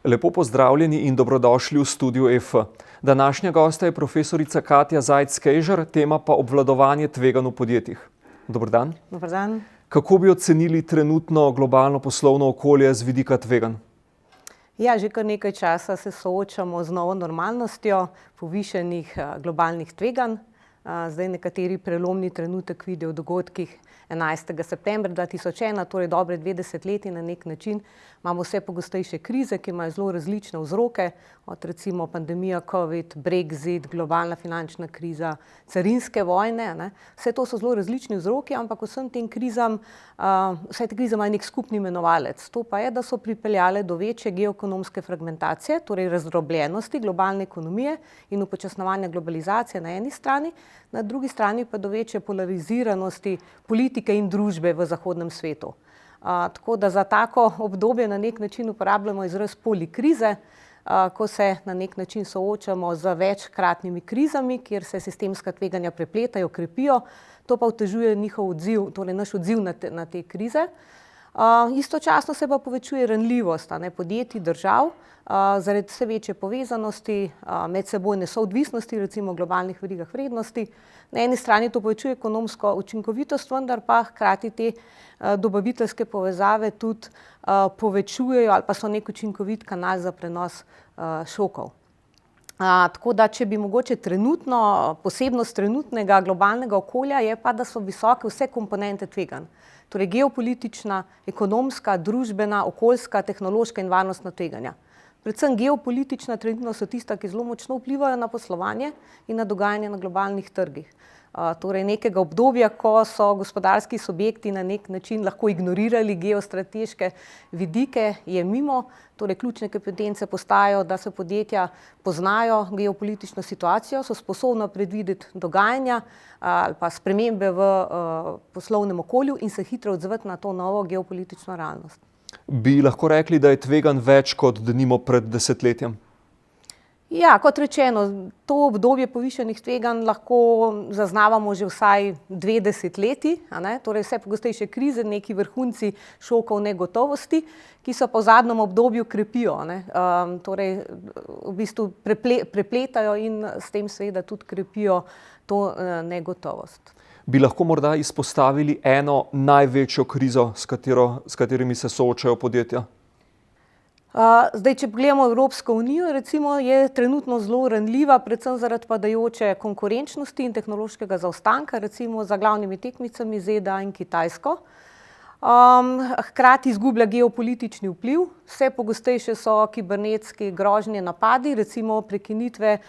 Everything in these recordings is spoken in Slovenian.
Lepo pozdravljeni in dobrodošli v studiu EF. Današnja gosta je profesorica Katja Zajc-Kejžar, tema pa obvladovanje tveganj v podjetjih. Dober dan. Dober dan. Kako bi ocenili trenutno globalno poslovno okolje z vidika tveganj? Ja, že kar nekaj časa se soočamo z novo normalnostjo povišenih globalnih tveganj. Zdaj nekateri prelomni trenutek vidijo v dogodkih 11. septembra 2001, torej dobre 2 desetletji na nek način. Imamo vse pogostejše krize, ki imajo zelo različne vzroke, od recimo pandemija COVID, Brexit, globalna finančna kriza, carinske vojne, ne. Vse to so zelo različni vzroki, ampak vsem tem krizam, vse te krize imajo nek skupni imenovalec. To pa je, da so pripeljale do večje geoekonomske fragmentacije, torej razdrobljenosti globalne ekonomije in upočasnjevanja globalizacije na eni strani, na drugi strani pa do večje polariziranosti politike in družbe v zahodnem svetu. Tako da za tako obdobje na nek način uporabljamo izraz polikrize, ko se na nek način soočamo z večkratnimi krizami, kjer se sistemska tveganja prepletajo, krepijo, to pa otežuje njihov odziv, torej naš odziv na te krize. Istočasno se pa povečuje ranljivost podjetij, držav, zaradi vse večje povezanosti, medsebojne soodvisnosti, recimo v globalnih verigah vrednosti. Na eni strani to povečuje ekonomsko učinkovitost, vendar pa hkrati te dobaviteljske povezave tudi povečujejo ali pa so nek učinkovit kanal za prenos šokov. Tako da, če bi mogoče posebnost trenutnega globalnega okolja je pa, da so visoke vse komponente tveganj. Torej geopolitična, ekonomska, družbena, okoljska, tehnološka in varnostna tveganja. Predvsem geopolitična trenutno so tista, ki zelo močno vplivajo na poslovanje in na dogajanje na globalnih trgih. Torej nekega obdobja, ko so gospodarski subjekti na nek način lahko ignorirali geostrateške vidike, je mimo. Torej ključne kompetence postajajo, da se podjetja poznajo geopolitično situacijo, so sposobna predvideti dogajanja ali pa spremembe v poslovnem okolju in se hitro odzvati na to novo geopolitično realnost. Bi lahko rekli, da je tveganj več kot denimo pred desetletjem? Ja, kot rečeno, to obdobje povišanih tveganj lahko zaznavamo že vsaj 2 desetletji, torej vse pogostejše krize, neki vrhunci šokov negotovosti, ki se pa v zadnjem obdobju krepijo, torej v bistvu prepletajo in s tem seveda tudi krepijo to negotovost. Bi lahko morda izpostavili eno največjo krizo, s katerimi se soočajo podjetja? Zdaj, če pogledamo Evropsko unijo, recimo, je trenutno zelo ranljiva, predvsem zaradi padajoče konkurenčnosti in tehnološkega zaostanka, recimo za glavnimi tekmicami ZDA in Kitajsko. Hkrati izgublja geopolitični vpliv, vse pogostejše so kibernetske grožnje, napadi, recimo prekinitve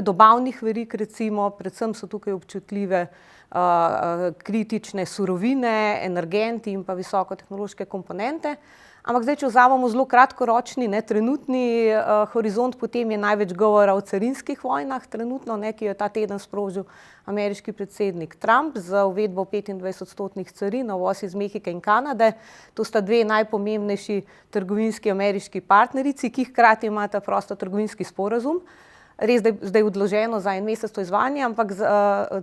dobavnih verig, recimo, predvsem so tukaj občutljive kritične surovine, energenti in pa visokotehnološke komponente. Ampak zdaj, če vzamemo zelo kratkoročni, trenutni horizont, potem je največ govora o carinskih vojnah trenutno, ki jo je ta teden sprožil ameriški predsednik Trump z uvedbo 25-odstotnih carin na uvoz iz Mehike in Kanade. To sta 2 najpomembnejši trgovinski ameriški partnerici, ki hkrati imata prostotrgovinski sporazum. Res, da je zdaj odloženo za 1 mesec to izvajanje, ampak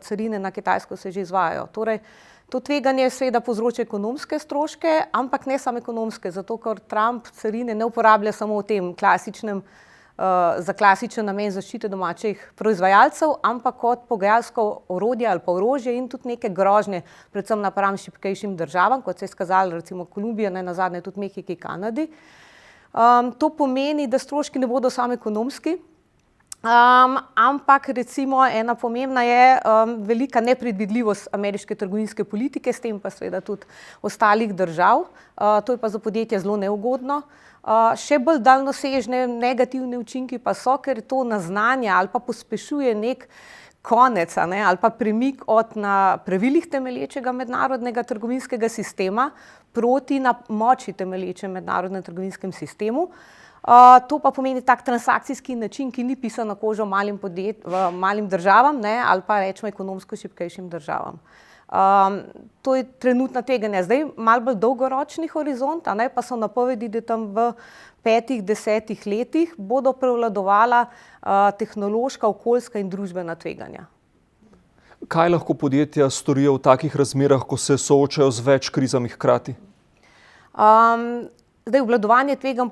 carine na Kitajsko se že izvajajo. Torej, to tveganje seveda povzroča ekonomske stroške, ampak ne samo ekonomske, zato ker Trump carine ne uporablja samo v tem za klasičen namen zaščite domačih proizvajalcev, ampak kot pogajalsko orodje ali pa orožje in tudi neke grožnje, predvsem napram šibkejšim državam, kot se je izkazalo recimo Kolumbija, nazadnje tudi Mehiki, Kanadi. To pomeni, da stroški ne bodo samo ekonomski, ampak recimo ena pomembna je velika nepredvidljivost ameriške trgovinske politike, s tem pa seveda tudi ostalih držav. To je pa za podjetje zelo neugodno. Še bolj daljnosežne negativne učinki pa so, ker to naznanja ali pa pospešuje nek konec ali pa premik od na pravilih temelječega mednarodnega trgovinskega sistema proti na moči temelječem mednarodnem trgovinskem sistemu. To pa pomeni tak transakcijski način, ki ni pisan na kožo malim državam ali pa rečemo ekonomsko šibkejšim državam. To je trenutna tveganja. Zdaj malo bolj dolgoročni horizont, pa so napovedi, da tam v 5-10 letih bodo prevladovala tehnološka, okoljska in družbena tveganja. Kaj lahko podjetja storijo v takih razmerah, ko se soočajo z več krizami hkrati? Zdaj, obvladovanje tveganj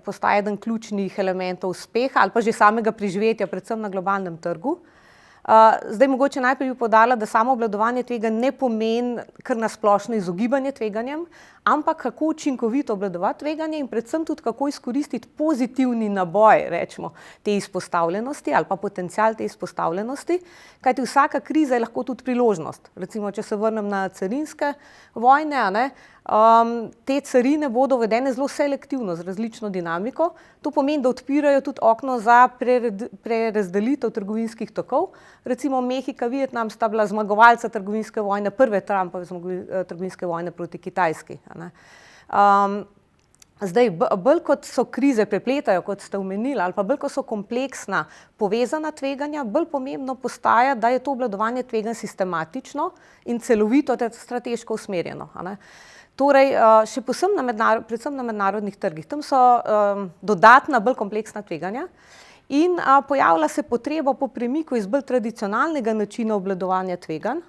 postaja eden ključnih elementov uspeha ali pa že samega preživetja, predvsem na globalnem trgu. Zdaj, mogoče najprej bi poudarila, da samo obvladovanje tveganj ne pomeni kar na splošno izogibanje tveganjem, ampak kako učinkovito obvladovati tveganje in predvsem tudi kako izkoristiti pozitivni naboj, rečemo, te izpostavljenosti ali pa potencial te izpostavljenosti, kajti vsaka kriza je lahko tudi priložnost. Recimo, če se vrnem na carinske vojne, te carine bodo uvedene zelo selektivno, z različno dinamiko. To pomeni, da odpirajo tudi okno za prerazdelitev trgovinskih tokov. Recimo Mehika, Vietnam sta bila zmagovalca trgovinske vojne, prve Trumpove trgovinske vojne proti Kitajski. Zdaj, bolj kot so krize prepletajo, kot ste omenili, ali pa bolj kot so kompleksna, povezana tveganja, bolj pomembno postaja, da je to obvladovanje tveganj sistematično in celovito ter strateško usmerjeno. Torej, še predvsem na mednarodnih trgih. Tam so dodatna, bolj kompleksna tveganja in pojavlja se potreba po premiku iz bolj tradicionalnega načina obvladovanja tveganj,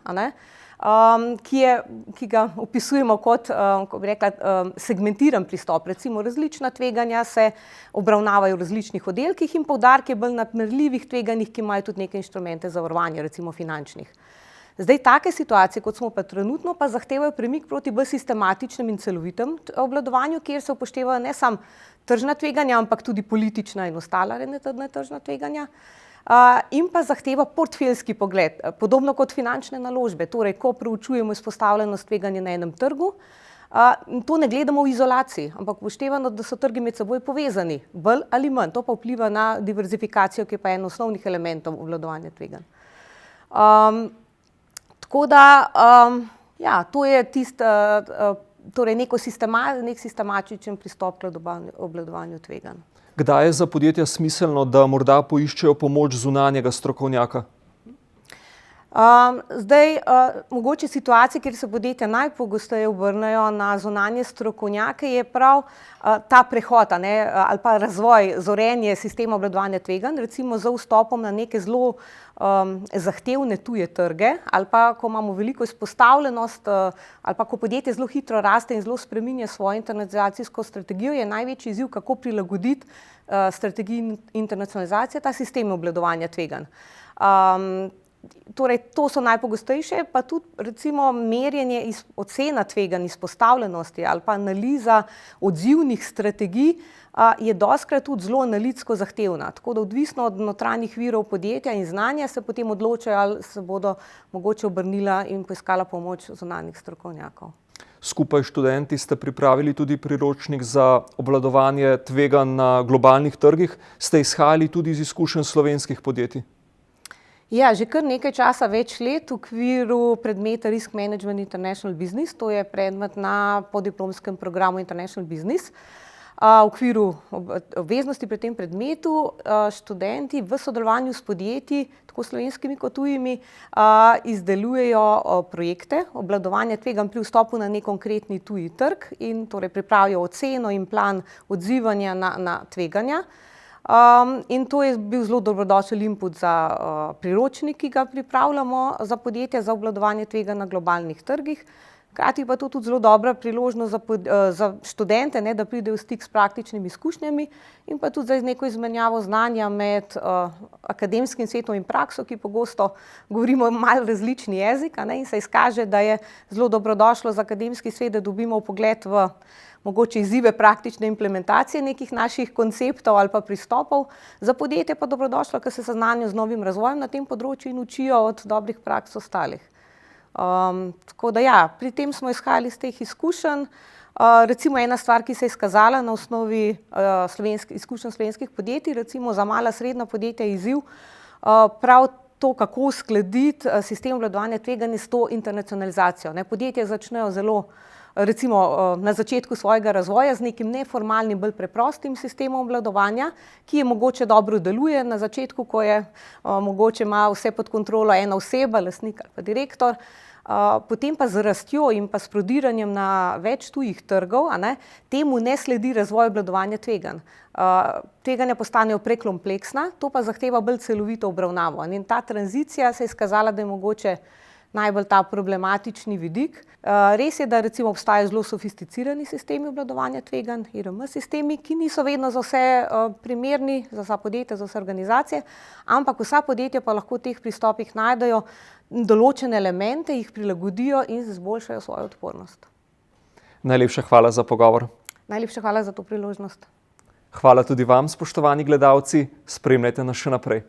ki ga opisujemo kot, kako bi rekla, segmentiran pristop. Recimo, različna tveganja se obravnavajo v različnih oddelkih in poudarek je bolj na merljivih tveganjih, ki imajo tudi neke inštrumente zavarovanja, recimo finančnih. Zdaj, take situacije, kot smo pa trenutno, pa zahtevajo premik proti bolj sistematičnem in celovitem obvladovanju, kjer se upoštevajo ne samo tržna tveganja, ampak tudi politična in ostala netržna tveganja. In pa zahteva portfeljski pogled, podobno kot finančne naložbe. Torej, ko proučujemo izpostavljenost tveganja na enem trgu, to ne gledamo v izolaciji, ampak upoštevano, da so trgi med seboj povezani, bolj ali manj. To pa vpliva na diverzifikacijo, ki je pa eden osnovnih elementov obvladovanja tveganj. Tako da, to je torej nek sistematičen pristop k obvladovanju tveganj. Kdaj je za podjetja smiselno, da morda poiščejo pomoč zunanjega strokovnjaka? Zdaj, mogoče situacije, kjer se podjetja najpogosteje obrnejo na zunanje strokovnjake, je prav ta prehod, ali pa razvoj, zorenje sistema obvladovanja tveganj, recimo z vstopom na neke zelo zahtevne tuje trge, ali pa ko imamo veliko izpostavljenost, ali pa ko podjetje zelo hitro raste in zelo spreminja svojo internacionalizacijsko strategijo, je največji izziv, kako prilagoditi strategiji internacionalizacije ta sistem obvladovanja tveganj. Torej, to so najpogostejše, pa tudi recimo merjenje ocena tveganj, izpostavljenosti ali pa analiza odzivnih strategij je dostikrat tudi zelo analitsko zahtevna. Tako da odvisno od notranjih virov podjetja in znanja se potem odločajo, ali se bodo mogoče obrnila in poiskala pomoč zunanjih strokovnjakov. Skupaj s študenti ste pripravili tudi priročnik za obvladovanje tveganj na globalnih trgih. Ste izhajali tudi iz izkušenj slovenskih podjetij? Ja, že kar nekaj časa, več let v okviru predmeta Risk Management International Business, to je predmet na podiplomskem programu International Business. V okviru obveznosti pri tem predmetu študenti v sodelovanju s podjetji, tako slovenskimi kot tujimi, izdelujejo projekte obvladovanja tveganj pri vstopu na nek konkretni tuji trg in torej pripravijo oceno in plan odzivanja na tveganja. In to je bil zelo dobrodošel input za priročnik, ki ga pripravljamo za podjetja za obvladovanje tveganj na globalnih trgih. Hkrati pa to tudi zelo dobra priložnost za študente, da pridejo v stik s praktičnimi izkušnjami in pa tudi za neko izmenjavo znanja med akademskim svetom in prakso, ki pogosto govorimo malo različni jezik, in se izkaže, da je zelo dobrodošlo za akademski svet, da dobimo vpogled v mogoče izzive praktične implementacije nekih naših konceptov ali pa pristopov. Za podjetje pa dobrodošlo, ker se seznanijo z novim razvojem na tem področju in učijo od dobrih praks ostalih. Tako da pri tem smo izhajali iz teh izkušenj. Recimo ena stvar, ki se je izkazala na osnovi izkušenj slovenskih podjetij, recimo za mala srednja podjetja je izziv prav to, kako uskladiti sistem obvladovanja tveganj s to internacionalizacijo. Podjetja začnejo zelo recimo na začetku svojega razvoja z nekim neformalnim, bolj preprostim sistemom obvladovanja, ki je mogoče dobro deluje na začetku, ko je mogoče ima vse pod kontrolo ena oseba, lastnik ali pa direktor, potem pa z rastjo in pa s prodiranjem na več tujih trgov, temu ne sledi razvoj obvladovanja tveganj. Tveganja postanejo prekompleksna, to pa zahteva bolj celovito obravnavo. In ta tranzicija se je izkazala, da je mogoče najbolj ta problematični vidik. Res je, da recimo obstajajo zelo sofisticirani sistemi obvladovanja tveganj, IRM sistemi, ki niso vedno za vse primerni, za vsa podjetja, za vse organizacije, ampak vsa podjetja pa lahko v teh pristopih najdejo določene elemente, jih prilagodijo in izboljšajo svojo odpornost. Najlepša hvala za pogovor. Najlepša hvala za to priložnost. Hvala tudi vam, spoštovani gledalci. Spremljajte nas še naprej.